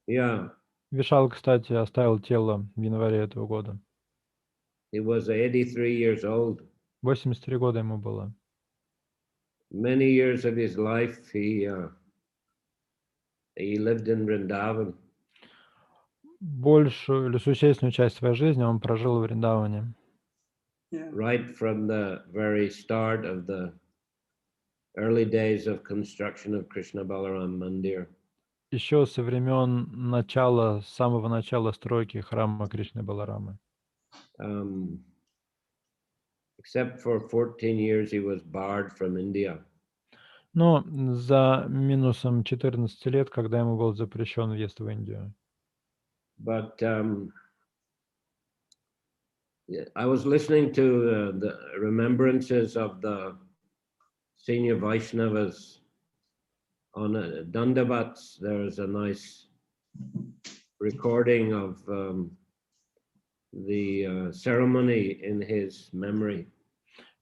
Yeah. Вишал, кстати, оставил тело в январе этого года. He was 83 years old. 83 года ему было. Many years of his life, he lived in Vrindavan. Большую или существенную часть своей жизни он прожил в Вриндаване. Yeah. Right from the very start of the early days of construction of Krishna Balaram Mandir. Еще со времен начала, с самого начала стройки храма Кришны Баларамы. Except for 14 years, he was barred from India. Но за минусом 14 лет, когда ему был запрещен въезд в Индию. But I was listening to the remembrances of the senior Vaishnavas on Dandavats. There is a nice recording of the ceremony in his memory.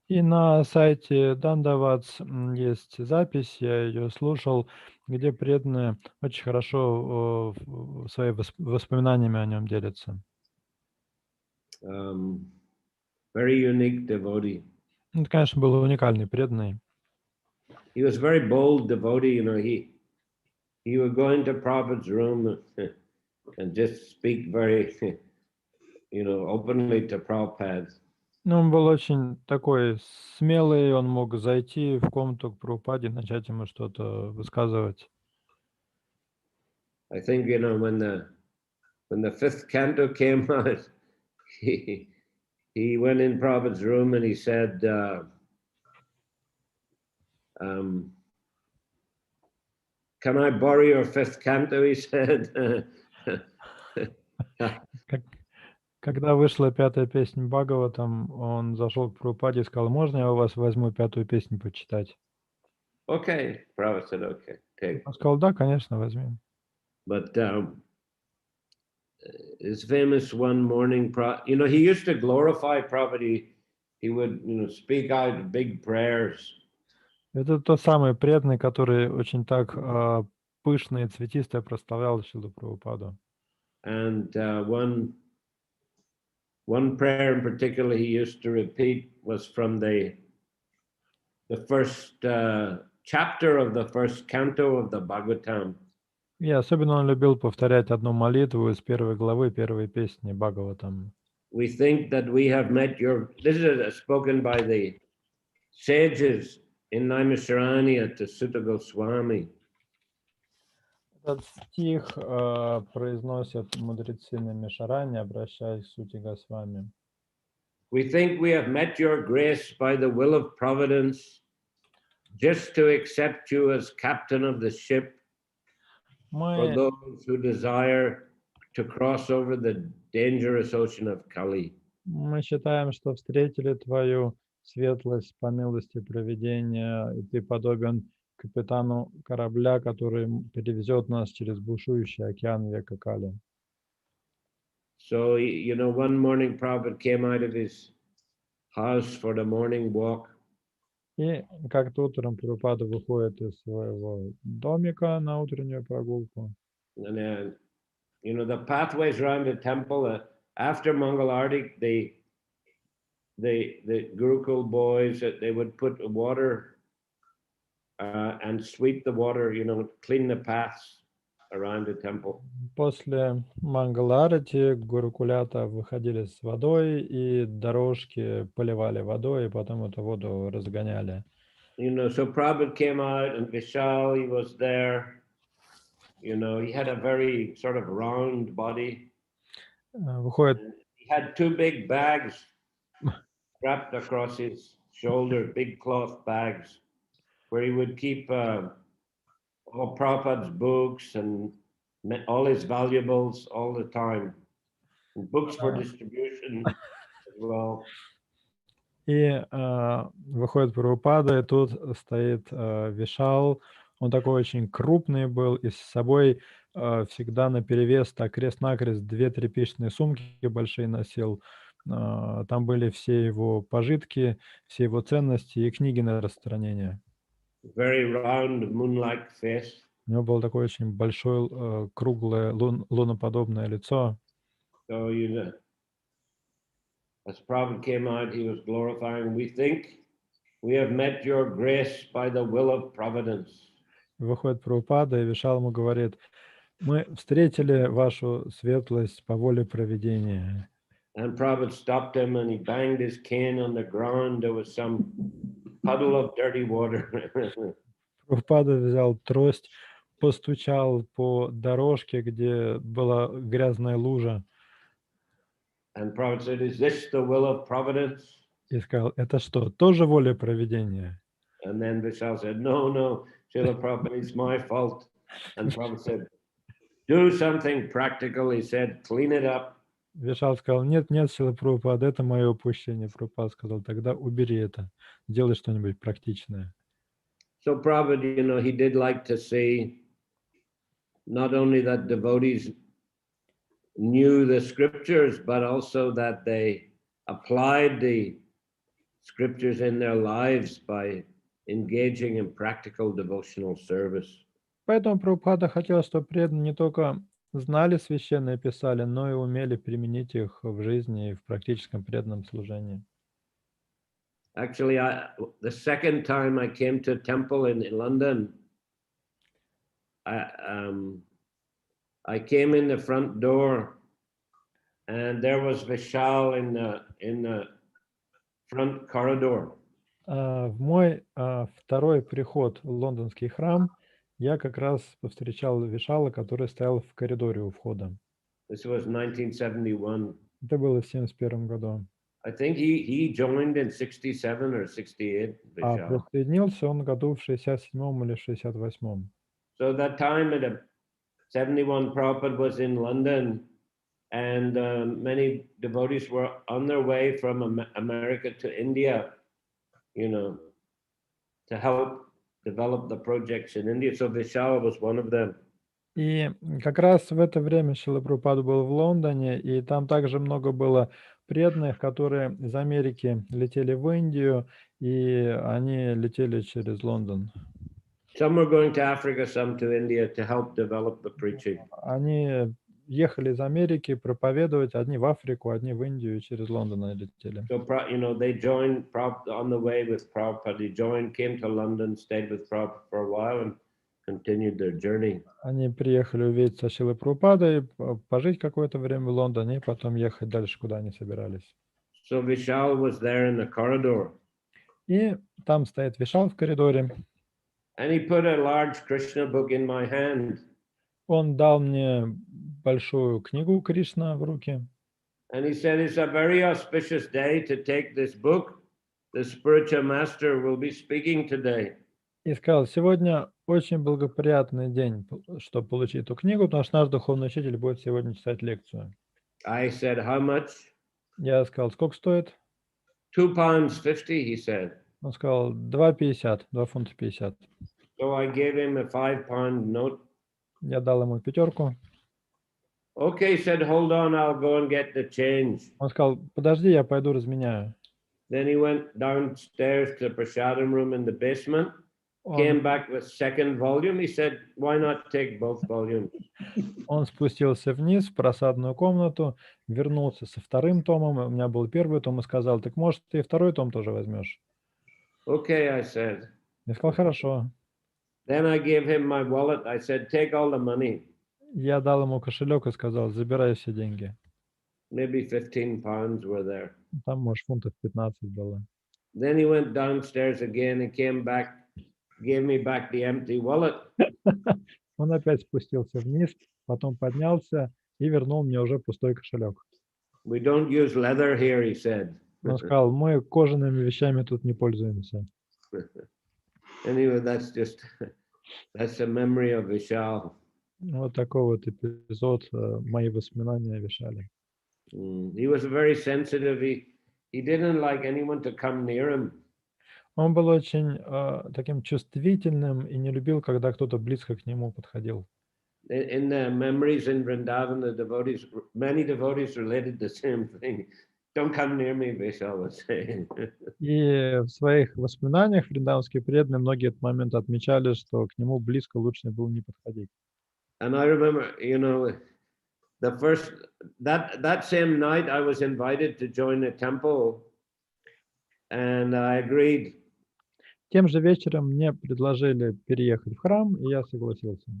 И на сайте Дандаватс есть запись, я ее слушал, где преданные очень хорошо своими воспоминаниями о нем делятся. Very unique devotee. Это, конечно, был уникальный преданный. He was very bold devotee, you know, he would go into Prabhupada's room and just speak very, you know, openly to Prabhupada. Ну, он был очень такой смелый, он мог зайти в комнату к Прабхупаде и начать ему что-то высказывать. I think, you know, when the fifth canto came out, he went in Prabhupada's room and he said, can I borrow your fifth canto? He said. Когда вышла пятая песня Бхагаватам, он зашел к Прабхупаде и сказал: можно я у вас возьму пятую песню почитать? Okay, Prabhupada said, okay, take. Он сказал: да, конечно, возьми. But his famous one morning, you know, he used to glorify Prabhupada. He would, you know, speak out big prayers. Это тот самый преданный, который очень так пышно и цветисто прославлял Шрилу Прабхупаду. And one prayer in particular he used to repeat was from the first chapter of the first canto of the Bhagavatam. И особенно он любил повторять одну молитву из первой главы первой песни Бхагаватам. We think that we have met your. This is spoken by the sages in Naimisharanya to Sutta Goswami. Этот стих произносят мудрецы на Мишаране, обращаясь к Сути Госвами. We think we have met your grace by the will of providence, just to accept you as captain of the ship for those who desire to cross over the dangerous ocean of Kali. Мы считаем, что встретили твою светлость по милости провидения, и ты подобен капитану корабля, который перевезет нас через бушующий океан века Кали. So, you know, one morning Prabhupada came out of his house for the morning walk. И как-то утром Прабхупада выходит из своего домика на утреннюю прогулку. And you know, the pathways around the temple after Mangalarti, the Gurukul boys, they would put water and sweep the water, clean the paths around the temple. После Мангаларати гурукулята выходили с водой и дорожки поливали водой, и потом эту воду разгоняли. So Prabhupada came out and Vishal, he was there. He had a very sort of round body. Выходит, He had two big bags strapped across his shoulder, big cloth bags, where he would keep all Prabhupada's books and all his valuables all the time. And books for distribution as well. и выходит Прабхупада, и тут стоит Вишал. Он такой очень крупный был, и с собой всегда наперевес, так крест-накрест, 2 тряпичные сумки большие носил. Там были все его пожитки, все его ценности и книги на распространение. Very round, moon-like face. У него было такое очень большое, круглое, луноподобное лицо. So, as Prabhupada came out, he was glorifying. We think we have met your grace by the will of providence. Выходит Прабхупада, и Вишал ему говорит: мы встретили вашу светлость по воле провидения. And Prabhupada stopped him and he banged his cane on the ground. There was some puddle of dirty water. Прабхупада взял трость, постучал по дорожке, где была грязная лужа, And Prabhupada said, is this the will of providence? и сказал: это что, тоже воля провидения? And then Vishal said, no, Srila Prabhupada, it's my fault. And Prabhupada said, do something practical. He said, clean it up. Вишал сказал: нет, Шрила Прабхупада, это мое упущение. Прабхупада сказал: тогда убери это, сделай что-нибудь практичное. So Prabhupada, he did like to see not only that devotees knew the scriptures, but also that they applied the scriptures in their lives by engaging in practical devotional service. Поэтому Прабхупада хотел, чтобы преданные не только знали священное писали, но и умели применить их в жизни и в практическом преданном служении. Actually, the second time I came to a temple in London, I came in the front door, and there was Vishal in the front corridor. В мой второй приход в лондонский храм я как раз повстречал Вишала, который стоял в коридоре у входа. This was 1971. Это было в 1971 году. I think he joined in 67 or 68. А Vishal. присоединился он году в 67 или 68. So that time at 71, Prabhupada was in London, and many devotees were on their way from America to India, to help develop the projects in India. So Vishal was one of them. И как раз в это время Шрила Прабхупада был в Лондоне, и там также много было преданных, которые из Америки летели в Индию, и они летели через Лондон. Some were going to Africa, some to India to help develop the preaching. Они ехали из Америки проповедовать, одни в Африку, одни в Индию, и через Лондон они летели. So, they joined Prabhupada on the way with Prabhupada. He came to London, stayed with Prabhupada for a while, and continued their journey. Они приехали увидеться со Шрилой Прабхупадой, пожить какое-то время в Лондоне, и потом ехать дальше, куда они собирались. So Vishal was there in the corridor. И там стоит Вишал в коридоре. And he put a large Krishna book in my hand. Он дал мне большую книгу Кришна в руки. And he said, it's a very auspicious day to take this book. The spiritual master will be speaking today. И сказал: сегодня очень благоприятный день, чтобы получить эту книгу, потому что наш духовный учитель будет сегодня читать лекцию. I said, how much? Я сказал: сколько стоит? £2.50, he said. Он сказал: 2,50, 2 фунта 50. So I gave him a £5 note. Я дал ему пятерку. Okay, he said, hold on, I'll go and get the change. Он сказал: подожди, я пойду разменяю. Then he went downstairs to the prasadam room in the basement. came back with second volume. He said, why not take both volumes? Он спустился вниз в просадную комнату, вернулся со вторым томом. У меня был первый том и сказал, так может ты и второй том тоже возьмешь? Okay, I said. Я сказал, хорошо. Then I gave him my wallet. I said, take all the money. Я дал ему кошелек и сказал, забирай все деньги. Maybe 15 pounds were there. Там, может, фунтов 15 было. Then he went downstairs again and came back, gave me back the empty wallet. Он опять спустился вниз, потом поднялся и вернул мне уже пустой кошелек. We don't use leather here, he said. Он сказал, мы кожаными вещами тут не пользуемся. Anyway, that's a memory of Vishal. Вот такой вот эпизод, мои воспоминания о Вишале. He was very sensitive. He didn't like anyone to come near him. Он был очень таким чувствительным и не любил, когда кто-то близко к нему подходил. In the memories in Vrindavan, many devotees related the same thing. Don't come near me, Vishal would say. И в своих воспоминаниях вриндаванские преданные многие этот момент отмечали, что к нему близко лучше было не подходить. And I remember, that same night I was invited to join a temple, and I agreed. Тем же вечером мне предложили переехать в храм, и я согласился.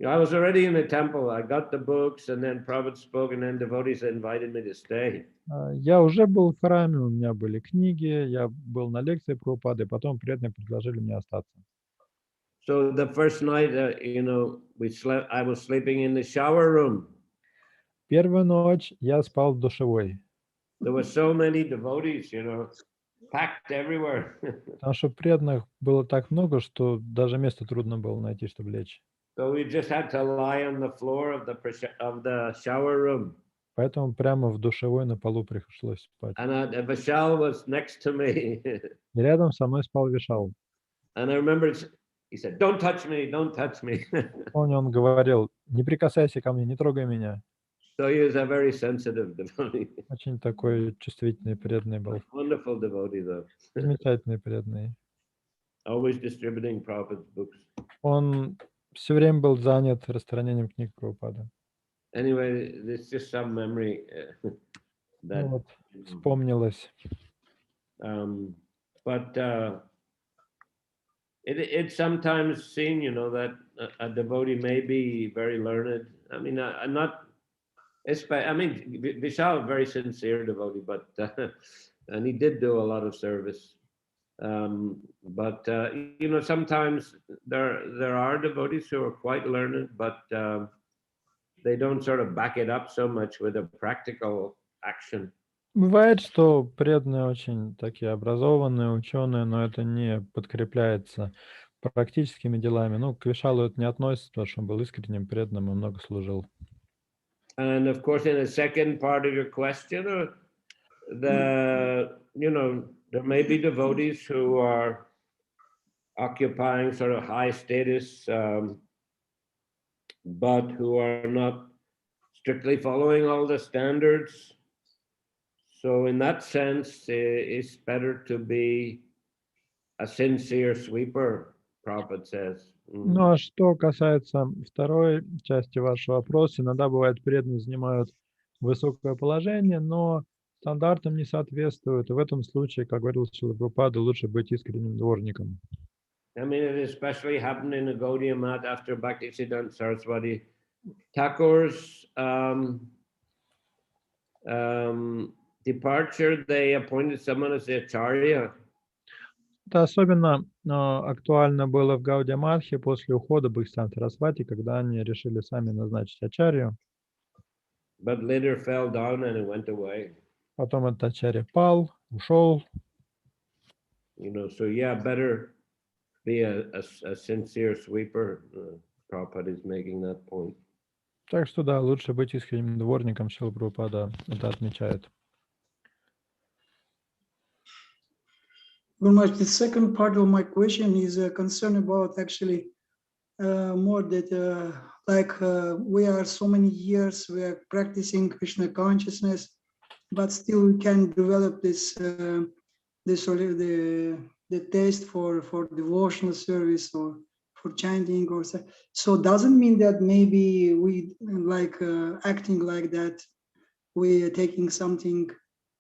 I was already in the temple. I got the books, and then Prabhupada spoke, and then devotees invited me to stay. Я уже был в храме, у меня были книги, я был на лекции Прабхупады, потом преданные предложили мне остаться. So the first night, I was sleeping in the shower room. Первую ночь я спал в душевой. There were so many devotees, packed everywhere. Потому что преданных было так много, что даже места трудно было найти, чтобы лечь. So we just had to lie on the floor of the shower room. Поэтому прямо в душевой на полу пришлось спать. And Vishal was next to me. И рядом со мной спал Вишал. And I remember he said, "Don't touch me, don't touch me." Помню, он говорил, не прикасайся ко мне, не трогай меня. So he was a very sensitive devotee. Очень такой чувствительный, преданный был. Wonderful devotee, though. Замечательный преданный. Always distributing Prabhupada's books. Он все время был занят распространением книг Прабхупады. Anyway, it's just some memory that. Вот, вспомнилось. But it's sometimes seen, that a devotee may be very learned. I mean, Vishal, very sincere devotee, but and he did do a lot of service. But sometimes there are devotees who are quite learned, but they don't sort of back it up so much with a practical action. Бывает, что преданные очень такие образованные, ученые, но это не подкрепляется практическими делами. Ну, к Вишалу это не относится, потому что он был искренним, преданным и много служил. And of course, in the second part of your question, there may be devotees who are occupying sort of high status, but who are not strictly following all the standards. So in that sense, it's better to be a sincere sweeper, Prabhupada says. Ну, а что касается второй части вашего вопроса, иногда бывает преданные занимают высокое положение, но стандартам не соответствуют. И в этом случае, как говорил Шрила Прабхупада, лучше быть искренним дворником. I mean, it especially happened in the Gaudiya Math after Bhaktisiddhanta Saraswati Thakur's departure. They appointed someone as the Acharya. Это особенно актуально было в Гаудия Матхе после ухода Бхактисиддханта Сарасвати, когда они решили сами назначить ачарью. But later fell down and it went away. Потом этот ачарья пал, ушел. So yeah, better be a sincere sweeper. Prabhupada is making that point. Так что да, лучше быть искренним дворником, Шрила Прабхупада это отмечает. Guru Maharaj, the second part of my question is a concern about actually more that we are so many years we are practicing Krishna consciousness, but still we can develop the the taste for devotional service or for chanting or so doesn't mean that maybe we like acting like that we are taking something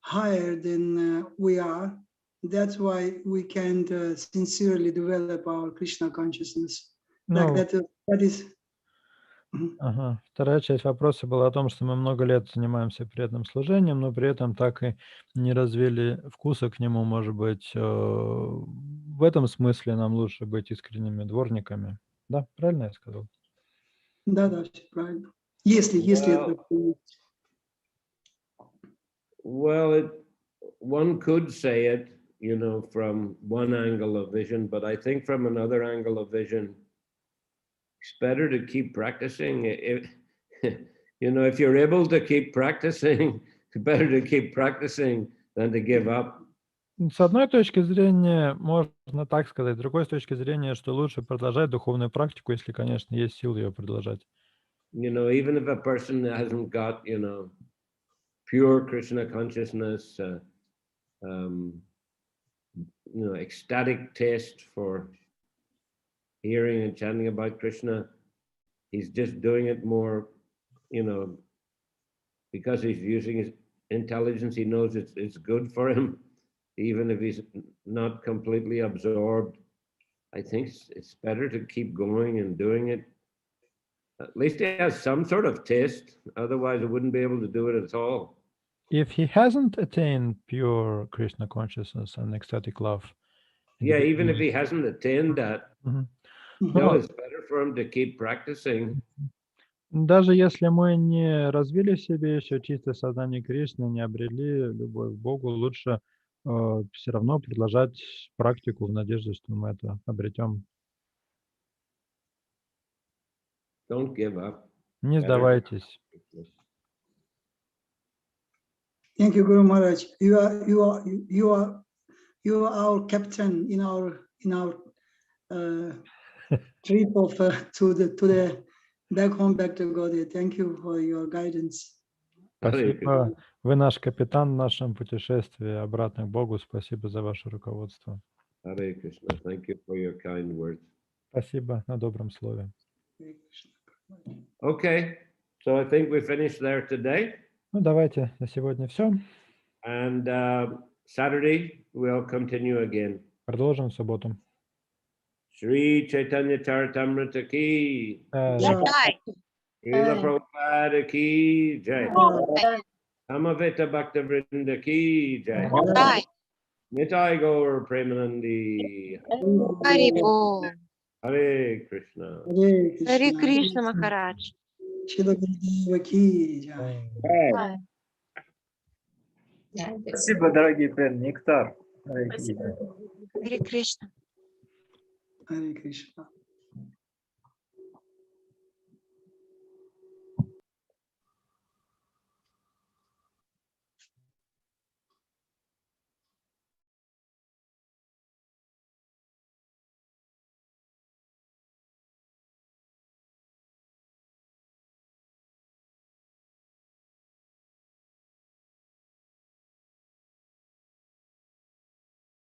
higher than we are. That's why we can't sincerely develop our Krishna consciousness. Like Ну, that is. ага. Вторая часть вопроса была о том, что мы много лет занимаемся преданным служением, но при этом так и не развили вкуса к нему. Может быть, в этом смысле нам лучше быть искренними дворниками. Да, правильно я сказал? Да, все правильно. Если это... Well, one could say it, you know, from one angle of vision, but I think from another angle of vision, it's better to keep practicing. You know, if you're able to keep practicing, it's better to keep practicing than to give up. С одной точки зрения, можно так сказать. С другой точки зрения, что лучше продолжать духовную практику, если, конечно, есть силы ее продолжать. You know, even if a person hasn't got, you know, pure Krishna consciousness, you know, ecstatic taste for hearing and chanting about Krishna, he's just doing it more, you know, because he's using his intelligence, he knows it's good for him, even if he's not completely absorbed. I think it's better to keep going and doing it. At least he has some sort of taste, otherwise he wouldn't be able to do it at all. If he hasn't attained pure Krishna consciousness and ecstatic love. Yeah, even if he hasn't attained that, still it's better for him to keep practicing. Даже если мы не развили в себе еще чистое сознание Кришны, не обрели любовь к Богу, лучше все равно продолжать практику в надежде, что мы это обретем. Don't give up. Не сдавайтесь. Thank you, Guru Maharaj. You are our captain in our trip of to the back home, back to Godhead. Thank you for your guidance. Спасибо. Вы наш капитан в нашем путешествии обратно к Богу. Спасибо за ваше руководство. Hare Krishna. Thank you for your kind words. Спасибо на добром слове. Okay, so I think we finished there today. Ну, давайте на сегодня все. And Saturday we'll continue again. Продолжим в субботу. Shri Chaitanya Charitamriта ki. Srila Prabhupada ki jai. Samaveta Bhaktavrinda ki jai. Nitai Gaur Premanandi. Hare Krishna. Hare Krishna, Махарадж. Шрила Гурудева ки джай. Спасибо, дорогие преданные. Нектар. Hare Krishna. Hare Krishna.